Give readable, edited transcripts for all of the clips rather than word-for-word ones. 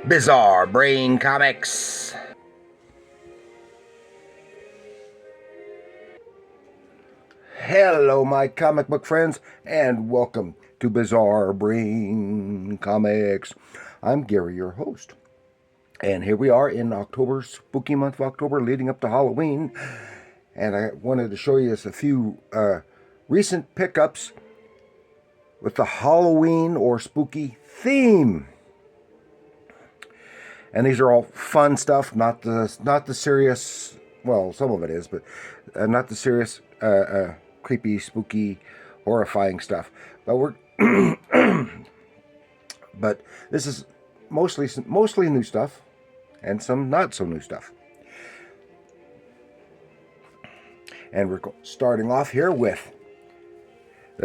Bizarre Brain Comics. Hello, my comic book friends, and welcome to Bizarre Brain Comics. I'm Gary, your host. And here we are in October, spooky month of October, leading up to Halloween. And I wanted to show you a few recent pickups with the Halloween or spooky theme. And these are all fun stuff, not the serious. Well, some of it is, but not the serious, creepy, spooky, horrifying stuff. But but this is mostly new stuff, and some not so new stuff. And we're starting off here with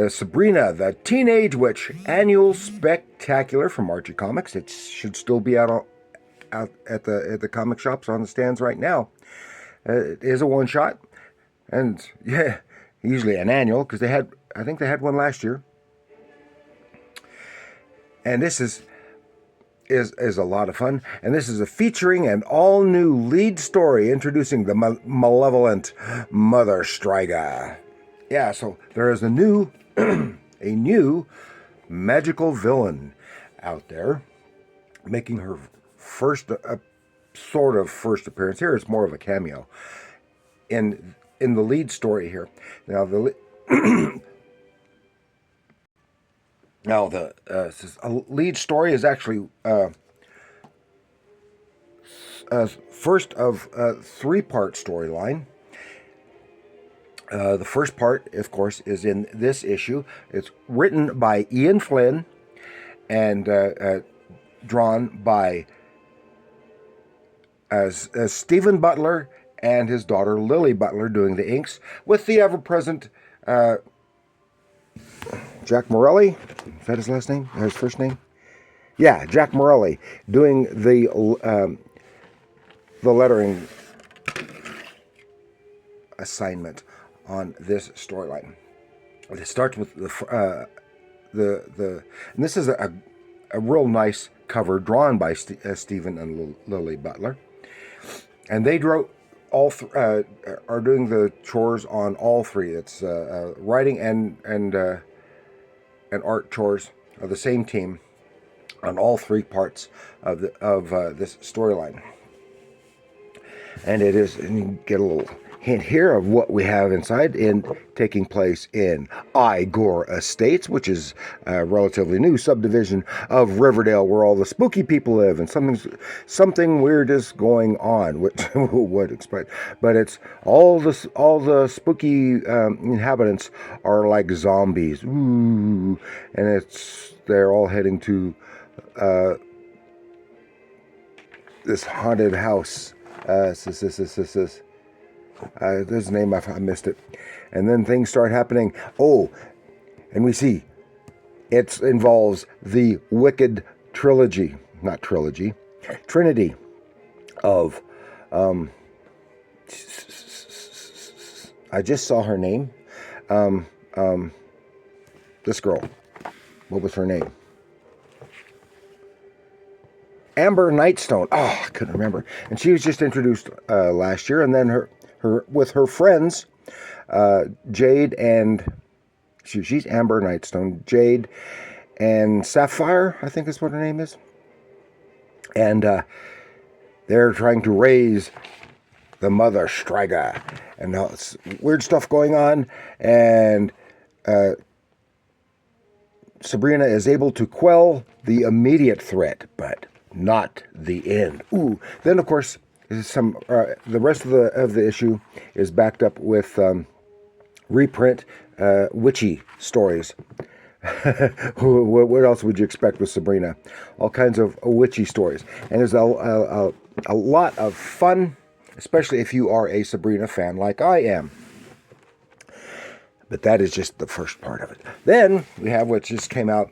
Sabrina, the Teenage Witch Annual Spectacular from Archie Comics. It should still be out at the comic shops on the stands right now. It is a one shot, and yeah, usually an annual because I think they had one last year. And this is a lot of fun, and this is featuring an all new lead story introducing the malevolent Mother Striga. Yeah, so there is a new magical villain out there, making her first appearance here. It's more of a cameo in the lead story here. Now the lead story is actually first of a three-part storyline. The first part, of course, is in this issue. It's written by Ian Flynn and drawn by Stephen Butler and his daughter Lily Butler doing the inks, with the ever-present Jack Morelli. Is that his last name? Or his first name? Yeah, Jack Morelli doing the lettering assignment on this storyline. It starts with and this is a real nice cover drawn by Stephen and Lily Butler, and they are doing the chores on all three. It's writing and art chores of the same team on all three parts of this storyline. And it is, and you get a little hint here of what we have inside, taking place in Igor Estates, which is a relatively new subdivision of Riverdale, where all the spooky people live, and something weird is going on, which would explain. But it's all the spooky inhabitants are like zombies. Ooh, and they're all heading to this haunted house. There's a name, I missed it. And then things start happening. Oh, and we see it involves the wicked trinity of I just saw her name. This girl. What was her name? Amber Nightstone. Oh, I couldn't remember. And she was just introduced last year, and then her with her friends, Jade and she's Amber Nightstone, Jade and Sapphire, I think is what her name is. And they're trying to raise the Mother Striga, and now it's weird stuff going on, and Sabrina is able to quell the immediate threat, but not the end. Ooh, then of course the rest of the issue is backed up with reprint witchy stories. What else would you expect with Sabrina? All kinds of witchy stories, and there's a lot of fun, especially if you are a Sabrina fan like I am. But that is just the first part of it. Then we have what just came out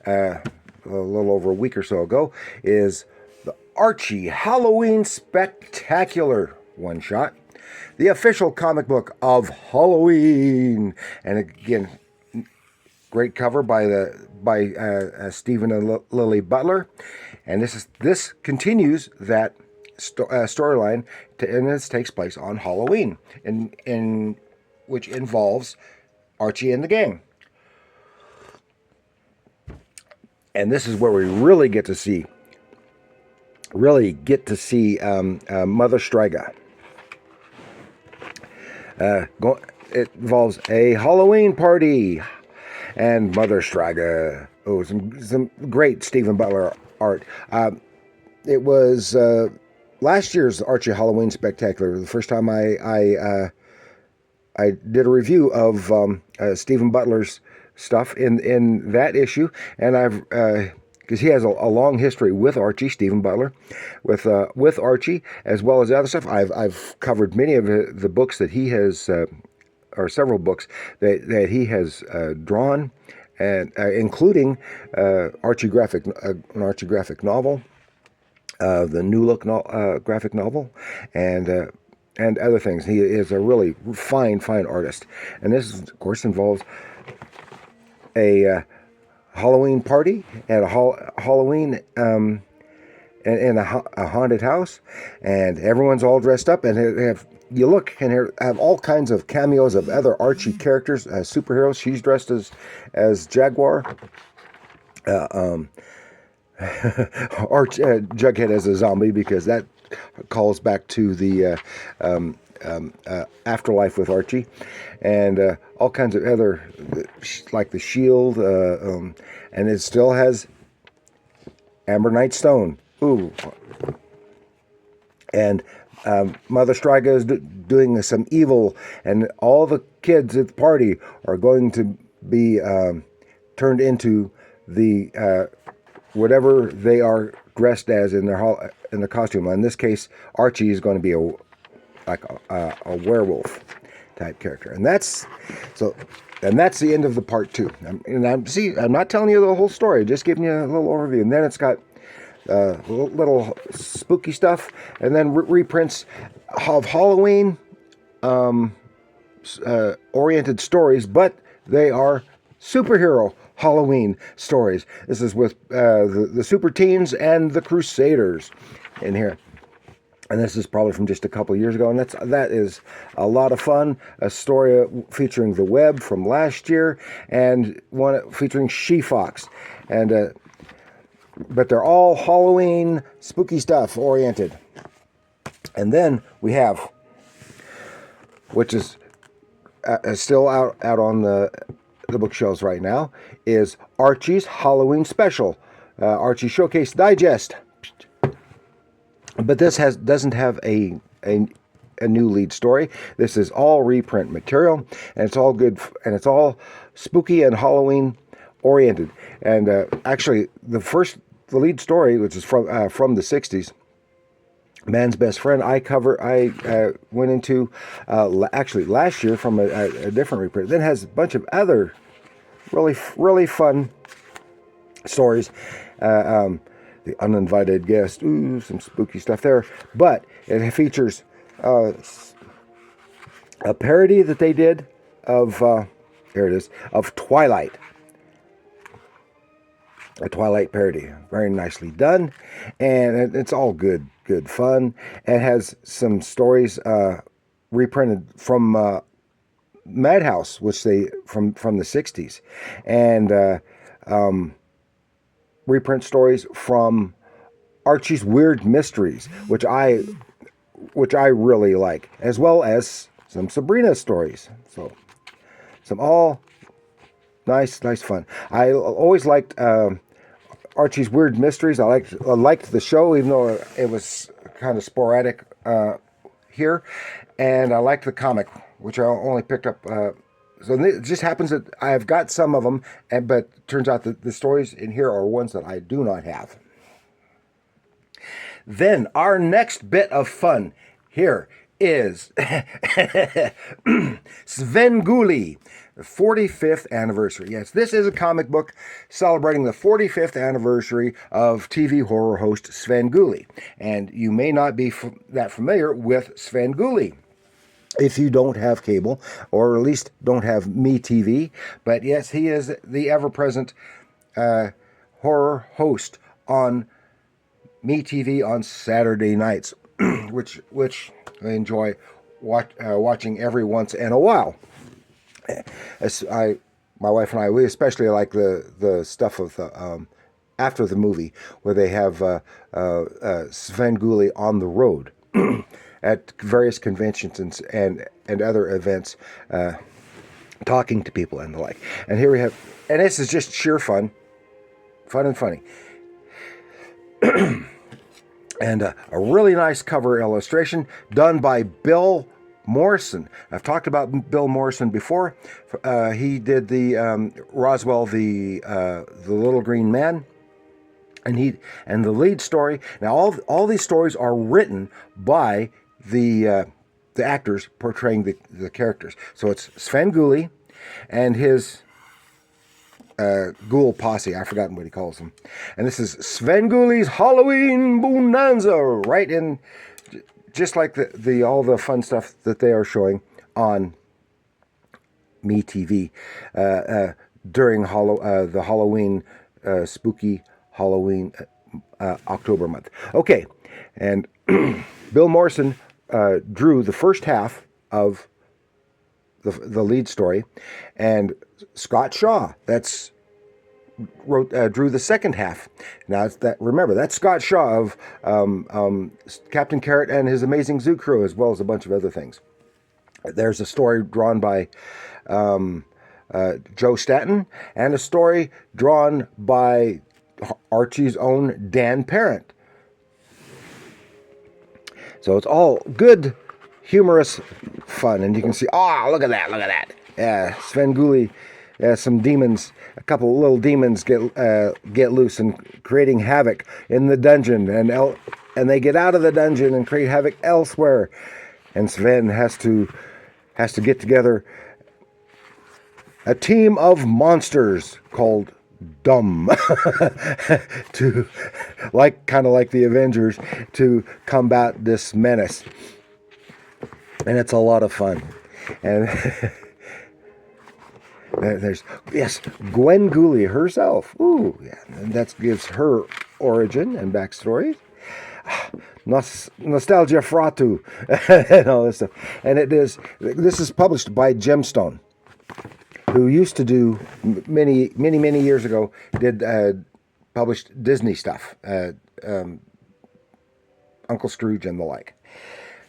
a little over a week or so ago, is the Archie Halloween Spectacular one-shot, the official comic book of Halloween. And again, great cover by Stephen and Lily Butler, And this continues that storyline, and this takes place on Halloween, in which involves Archie and the gang. And this is where we really get to see Mother Striga. It involves a Halloween party, and Mother Striga. Oh, some great Stephen Butler art. It was last year's Archie Halloween Spectacular. The first time I did a review of Stephen Butler's stuff in that issue, and I've because he has a long history with Archie, Stephen Butler, with Archie as well as other stuff. I've covered many of the books that he has, or several books that he has drawn, and including an Archie graphic novel, the New Look graphic novel, and other things. He is a really fine artist, and this, of course, involves a Halloween party at a Halloween in a haunted house, and everyone's all dressed up, and you look and have all kinds of cameos of other Archie characters, superheroes. She's dressed as Jaguar. Jughead as a zombie, because that calls back to the Afterlife with Archie, and all kinds of other, like the Shield, and it still has Amber Knight Stone. Ooh. And Mother Striga is doing some evil, and all the kids at the party are going to be turned into the whatever they are dressed as in their costume. In this case, Archie is going to be a werewolf type character, and that's the end of the part 2. I'm not telling you the whole story, just giving you a little overview, and then it's got little spooky stuff, and then reprints of Halloween oriented stories, but they are superhero Halloween stories. This is with the Super Teens and the Crusaders in here. And this is probably from just a couple of years ago, and that is a lot of fun. A story featuring the Web from last year, and one featuring She-Fox, and but they're all Halloween spooky stuff oriented. And then we have, which is still out on the bookshelves right now, is Archie's Halloween Special, Archie Showcase Digest. But this doesn't have a new lead story. This is all reprint material, and it's all good, and it's all spooky and Halloween oriented. And actually, the lead story, which is from the 60s, Man's Best Friend, I went into actually last year from a different reprint. Then has a bunch of other really fun stories. The Uninvited Guest, some spooky stuff there. But it features a parody that they did of, here it is, of Twilight. A Twilight parody. Very nicely done. And it's all good fun. It has some stories reprinted from Madhouse, which they, from the 60s. And reprint stories from Archie's Weird Mysteries, which I really like, as well as some Sabrina stories. So some all nice fun. I always liked Archie's Weird Mysteries. I liked the show, even though it was kind of sporadic here, and I liked the comic, which I only picked up. So it just happens that I've got some of them, but it turns out that the stories in here are ones that I do not have. Then our next bit of fun here is Svengoolie, the 45th anniversary. Yes, this is a comic book celebrating the 45th anniversary of TV horror host Svengoolie. And you may not be that familiar with Svengoolie if you don't have cable, or at least don't have MeTV. But yes, he is the ever-present horror host on MeTV on Saturday nights, which I enjoy watching every once in a while. My wife and I, we especially like the stuff of the after the movie where they have Sven on the road at various conventions and other events, talking to people and the like. And here we have, and this is just sheer fun and funny. And a really nice cover illustration done by Bill Morrison. I've talked about Bill Morrison before. He did the Roswell, the Little Green Man, and the lead story. Now all these stories are written by the actors portraying the characters. So it's Sven and his ghoul posse. I've forgotten what he calls them. And this is Sven Halloween Boo-nanza, right in, just like the all the fun stuff that they are showing on MeTV during the Halloween spooky Halloween October month. Okay, and Bill Morrison drew the first half of the lead story, and Scott Shaw drew the second half. Now remember that's Scott Shaw of Captain Carrot and His Amazing Zoo Crew, as well as a bunch of other things. There's a story drawn by Joe Staton, and a story drawn by Archie's own Dan Parent. So it's all good, humorous fun, and you can see, look at that. Yeah, Sven some demons, a couple little demons get loose and creating havoc in the dungeon, and they get out of the dungeon and create havoc elsewhere, and Sven has to get together a team of monsters called Dumb to kind of like the Avengers, to combat this menace, and it's a lot of fun. And there's Gwen Gooley herself. Ooh, yeah, and that gives her origin and backstory. Nostalgia Fratu and all this stuff. And this is published by Gemstone, who used to do many years ago, published Disney stuff, Uncle Scrooge and the like.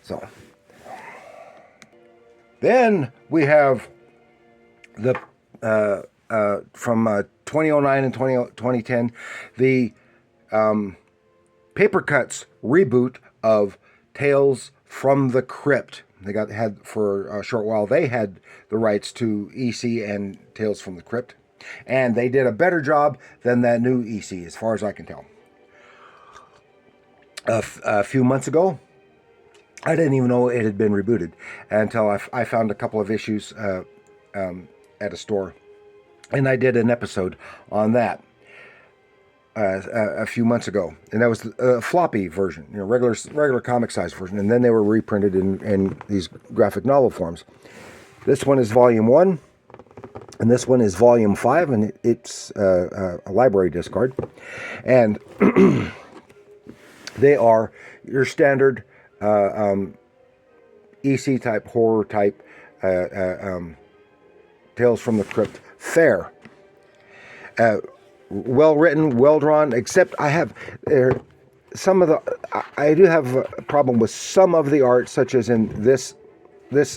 So then we have the from 2009 and 2010, the Paper Cuts reboot of Tales from the Crypt. Had for a short while, they had the rights to EC and Tales from the Crypt, and they did a better job than that new EC, as far as I can tell. A few months ago, I didn't even know it had been rebooted until I found a couple of issues at a store, and I did an episode on that a few months ago, and that was a floppy version, regular comic size version, and then they were reprinted in these graphic novel forms. This one is volume 1, and this one is volume 5, and it's a library discard, and they are your standard EC type, horror type Tales from the Crypt fare. Well written, well drawn, except I do have a problem with some of the art, such as in this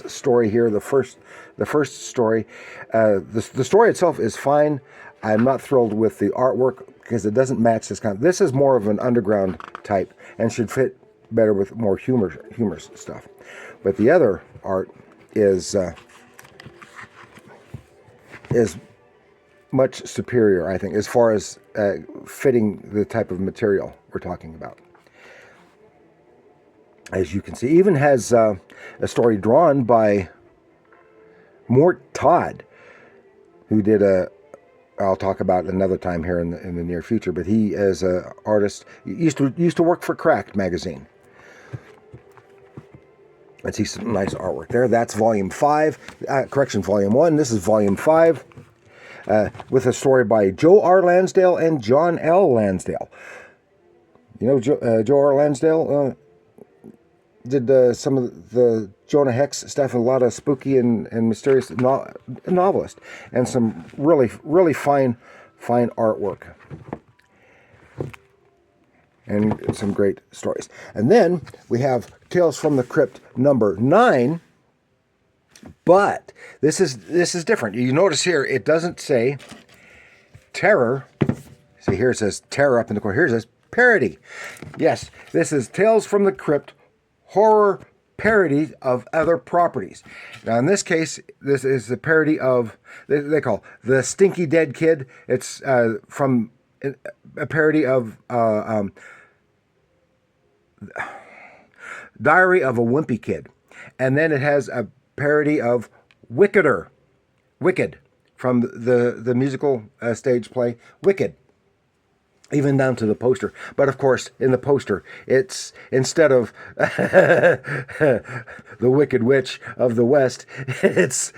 story here, the first story. The story itself is fine. I'm not thrilled with the artwork because it doesn't match this kind. This is more of an underground type and should fit better with more humorous stuff. But the other art is much superior, I think, as far as fitting the type of material we're talking about. As you can see, even has a story drawn by Mort Todd, who did I'll talk about another time here in the near future, but he, as an artist, used to work for Cracked magazine. Let's see some nice artwork there. That's volume 5, volume 1. This is volume 5. With a story by Joe R. Lansdale and John L. Lansdale. You know, Joe R. Lansdale did some of the Jonah Hex stuff, a lot of spooky and mysterious novelist, and some really fine artwork. And some great stories. And then we have Tales from the Crypt number 9. But this is different. You notice here it doesn't say terror. See, here it says terror up in the corner. Here it says parody. Yes, this is Tales from the Crypt horror parody of other properties. Now in this case, this is the parody of, they call The Stinky Dead Kid. It's from a parody of Diary of a Wimpy Kid. And then it has a parody of Wicked, from the musical stage play Wicked. Even down to the poster. But of course, in the poster, it's, instead of the Wicked Witch of the West, it's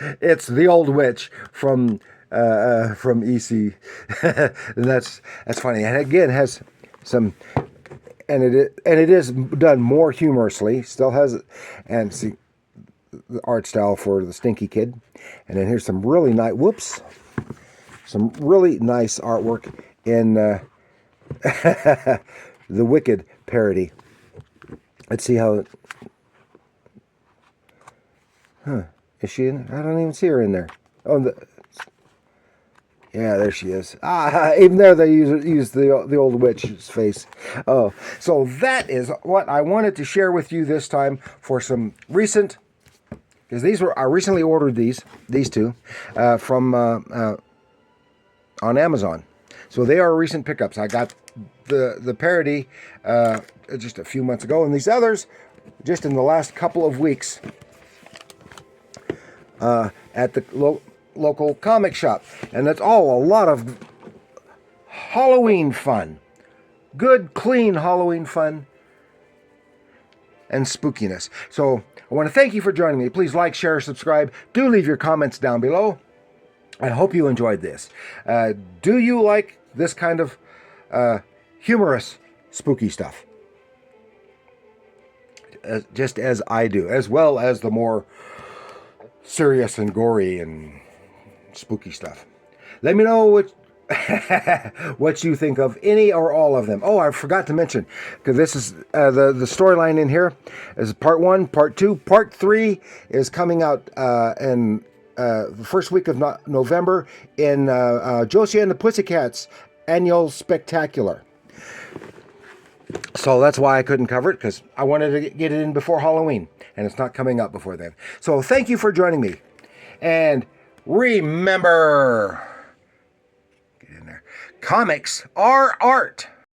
the old witch from EC. And that's funny. And again, has some, and it is done more humorously. Still has, and see the art style for the Stinky Kid. And then here's some really nice, some really nice artwork in the Wicked parody. Let's see how, is she in? I don't even see her in there. Oh, yeah, there she is. Even there they use the old witch's face. Oh, so that is what I wanted to share with you this time for some recent, because I recently ordered these two from on Amazon. So they are recent pickups. I got the parody just a few months ago, and these others just in the last couple of weeks at the local comic shop. And it's all a lot of Halloween fun. Good, clean Halloween fun and spookiness. So I want to thank you for joining me. Please like, share, subscribe. Do leave your comments down below. I hope you enjoyed this. Do you like this kind of humorous, spooky stuff? Just as I do, as well as the more serious and gory and spooky stuff. Let me know what you think of any or all of them. Oh, I forgot to mention, because this is the storyline in here is part 1, part 2, part 3 is coming out in the first week of November in Josie and the Pussycats Annual Spectacular. So that's why I couldn't cover it, because I wanted to get it in before Halloween, and it's not coming up before then. So thank you for joining me. And remember, get in there, comics are art.